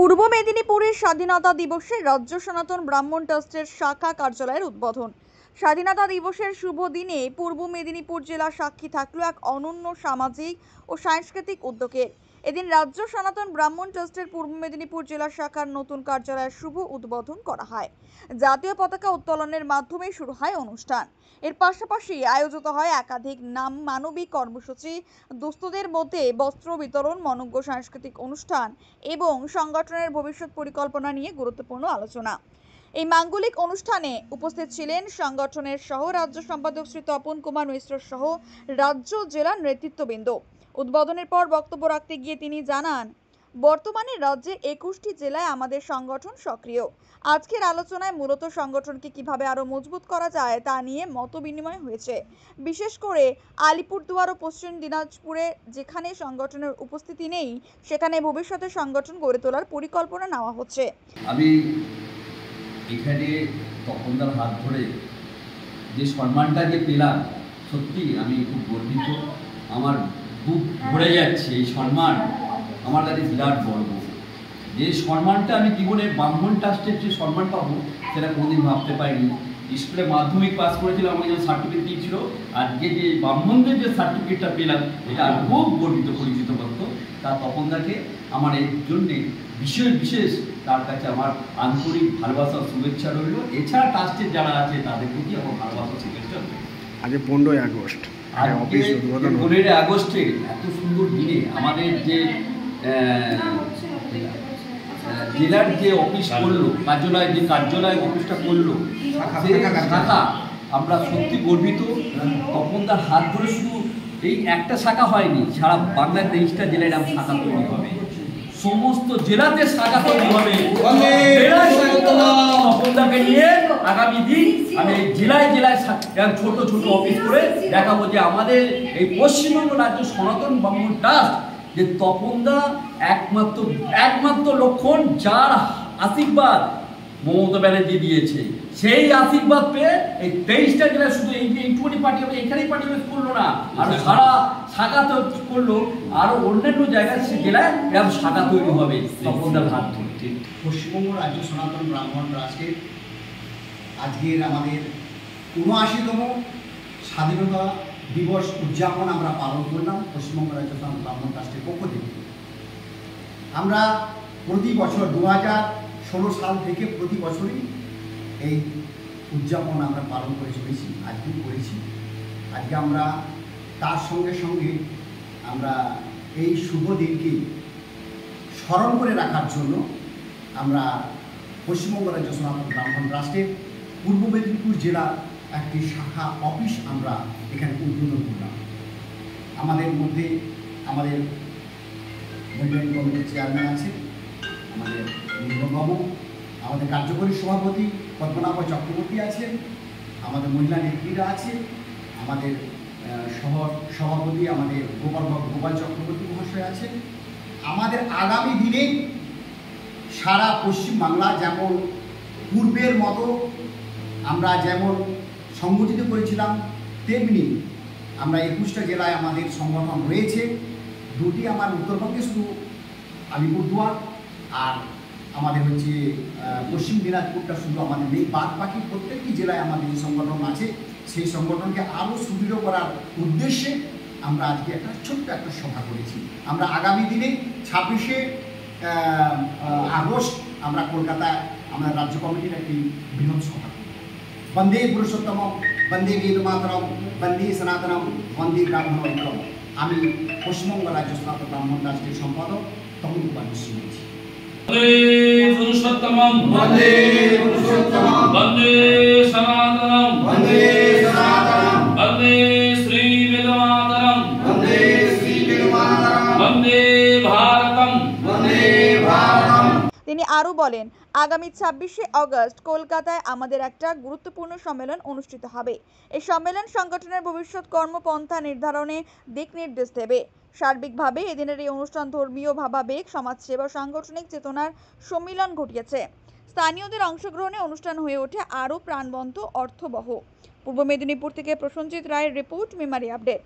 পূর্ব মেদিনীপুরের স্বাধীনতা দিবসে রাজ্য সনাতন ব্রাহ্মণ ট্রাস্টের শাখা কার্যালয়ের উদ্বোধন। স্বাধীনতা দিবসের শুভ দিনে পূর্ব মেদিনীপুর জেলা সাক্ষী থাকলো এক অনন্য সামাজিক ও সাংস্কৃতিক উদ্যোগের। এদিন রাজ্য সনাতন ব্রাহ্মণ ট্রাস্টের পূর্ব মেদিনীপুর জেলা শাখার নতুন কার্যালয়ের শুভ উদ্বোধন করা হয়। জাতীয় পতাকা উত্তোলনের মাধ্যমে শুরু হয় অনুষ্ঠান। এর পাশাপাশি আয়োজিত হয় একাধিক মানবিক কর্মসূচি, দুস্থদের মধ্যে বস্ত্র বিতরণ, মনোজ্ঞ সাংস্কৃতিক অনুষ্ঠান এবং সংগঠনের ভবিষ্যৎ পরিকল্পনা নিয়ে গুরুত্বপূর্ণ আলোচনা। এই মাঙ্গলিক অনুষ্ঠানে উপস্থিত ছিলেন সংগঠনের সহ রাজ্য সম্পাদক শ্রী তপন কুমার মিশ্র সহ রাজ্য জেলা নেতৃত্ববৃন্দ। উদ্বোধনের পর বক্তব্য রাখতে গিয়ে তিনি জানান, বর্তমানে রাজ্যে 21টি জেলায় আমাদের সংগঠন সক্রিয়। আজকের আলোচনায় মূলত সংগঠনকে কিভাবে আরো মজবুত করা যায় তা নিয়ে মতবিনিময় হয়েছে। বিশেষ করে আলিপুরদুয়ার ও পশ্চিম দিনাজপুরে যেখানে সংগঠনের উপস্থিতি নেই, সেখানে ভবিষ্যতে সংগঠন গড়ে তোলার পরিকল্পনা নেওয়া হচ্ছে। আমি এখানে তপনদার হাত ধরে যে সম্মানটা যে পেলাম, সত্যি আমি খুব গর্বিত। আমার বুক ভরে যাচ্ছে। এই সম্মান আমার কাছে বিরাট গর্ব। যে সম্মানটা আমি জীবনে ব্রাহ্মণ ট্রাস্টের যে সম্মান পাবো সেটা কোনোদিন ভাবতে পারিনি। স্কুলে মাধ্যমিক পাস করেছিলাম, আমাকে যখন সার্টিফিকেট দিয়েছিল, আজকে যে ব্রাহ্মণদের যে সার্টিফিকেটটা পেলাম এটা আমি খুব গর্বিত, পরিচিত করতো। তা তপনদাকে আমার এর জন্যে বিশেষ তার কাছে আমার আন্তরিক ভালোবাসা শুভেচ্ছা রইল। এছাড়া ট্রাস্টের যারা আছে তাদের প্রতি আমার ভালোবাসা শুভেচ্ছা রইল। আজ 15ই আগস্ট, আজকে 15ই আগস্টে এত সুন্দর দিনে আমাদের যে জেলার যে অফিস করলো, কার্যালয় অফিসটা করলো, শাখা, আমরা সত্যি গর্বিত। তপনদার হাত ধরে শুধু এই একটা শাখা হয়নি, সারা বাংলার 23টা জেলায় এরকম শাখা তৈরি হবে, সমস্ত জেলাতে শাখা তৈরি হবে। তপনদাকে নিয়ে আগামী দিন আমি জেলায় ছোট অফিস করে দেখাবো যে আমাদের এই পশ্চিমবঙ্গ রাজ্য সনাতন ব্রাহ্মণ ট্রাস্ট, যে তপনদা একমাত্র লক্ষণ, যার আশীর্বাদ মমতা ব্যানার্জি দিয়েছে, সেই আশীর্বাদ পেয়ে এই 23টা জেলায় শুধু এইটুকুনি পার্টি হবে, এখানেই পার্টি করলো না, আর সারা শাখা করলো, আরো অন্যান্য জায়গায় জেলায় এরকম শাখা তৈরি হবে তপনদার হাত ধরে। পশ্চিমবঙ্গ রাজ্য সনাতন ব্রাহ্মণ ট্রাস্টের আজকের আমাদের ৭৯তম স্বাধীনতা দিবস উদযাপন আমরা পালন করলাম পশ্চিমবঙ্গ রাজ্য সনাতন ব্রাহ্মণ ট্রাস্টের পক্ষ থেকে। আমরা প্রতি বছর 2016 সাল থেকে প্রতি বছরই এই উদযাপন আমরা পালন করে চলেছি, আজকেও করেছি। আজকে আমরা তার সঙ্গে আমরা এই শুভ দিনকে স্মরণ করে রাখার জন্য আমরা পশ্চিমবঙ্গ রাজ্য সনাতন ব্রাহ্মণ ট্রাস্টের পূর্ব মেদিনীপুর জেলার একটি শাখা অফিস আমরা এখানে উদ্বোধন করলাম। আমাদের মধ্যে আমাদের মূল্যায়ন কমিটির চেয়ারম্যান আছে, আমাদের নির্মলবাবু, আমাদের কার্যকরী সভাপতি পদ্মনাভ চক্রবর্তী আছে, আমাদের মহিলা নেত্রীরা আছে, আমাদের সভাপতি আমাদের গোপাল চক্রবর্তী মহাশয় আছে। আমাদের আগামী দিনে সারা পশ্চিমবাংলা যেমন পূর্বের মতো আমরা যেমন সংগঠিত করেছিলাম, তেমনি আমরা 21টা জেলায় আমাদের সংগঠন রয়েছে। দুটি আমার উত্তরবঙ্গে শুধু আলিপুরদুয়ার আর আমাদের হচ্ছে পশ্চিম দিনাজপুরটা শুধু আমাদের নেই, বাদ বাকি প্রত্যেকটি জেলায় আমাদের যে সংগঠন আছে সেই সংগঠনকে আরও সুদৃঢ় করার উদ্দেশ্যে আমরা আজকে ছোট্ট একটা সভা করেছি। আমরা আগামী দিনে 26শে আগস্ট আমরা কলকাতায় আমরা রাজ্য কমিটির একটি বৃহৎ সভা। বন্দে পুরুষোত্তম, বন্দে বেদমাতরম, বন্দে সনাতনম, বন্দে ব্রাহ্মণ। আমি পশ্চিমবঙ্গ রাজ্য সনাতন ব্রাহ্মণ ট্রাস্টের সম্পাদক তপন কুমার মিশ্র বলছি। বন্দে পুরুষোত্তমম, বন্দে পুরুষোত্তমম, বন্দে সনাতনম, বন্দে সনাতনম, বন্দে শ্রী বেদমাতরম, বন্দে শ্রী বেদমাতরম, বন্দে ভারতম, বন্দে ভারতম। তিনি আরো বলেন, আগামী 26শে আগস্ট কলকাতায় আমাদের একটা গুরুত্বপূর্ণ সম্মেলন অনুষ্ঠিত হবে। এই সম্মেলন সংগঠনের ভবিষ্যৎ কর্মপন্থা নির্ধারণে দিক নির্দেশ দেবে। সার্বিকভাবে এদিনের এই অনুষ্ঠান ধর্মীয় ভাবাবেগ, সমাজসেবা, সাংগঠনিক চেতনার সম্মিলন ঘটিয়েছে। স্থানীয়দের অংশগ্রহণে অনুষ্ঠান হয়ে ওঠে আরও প্রাণবন্ত, অর্থবহ। পূর্ব মেদিনীপুর থেকে প্রসেনজিৎ রায়ের রিপোর্ট, মেমারি আপডেট।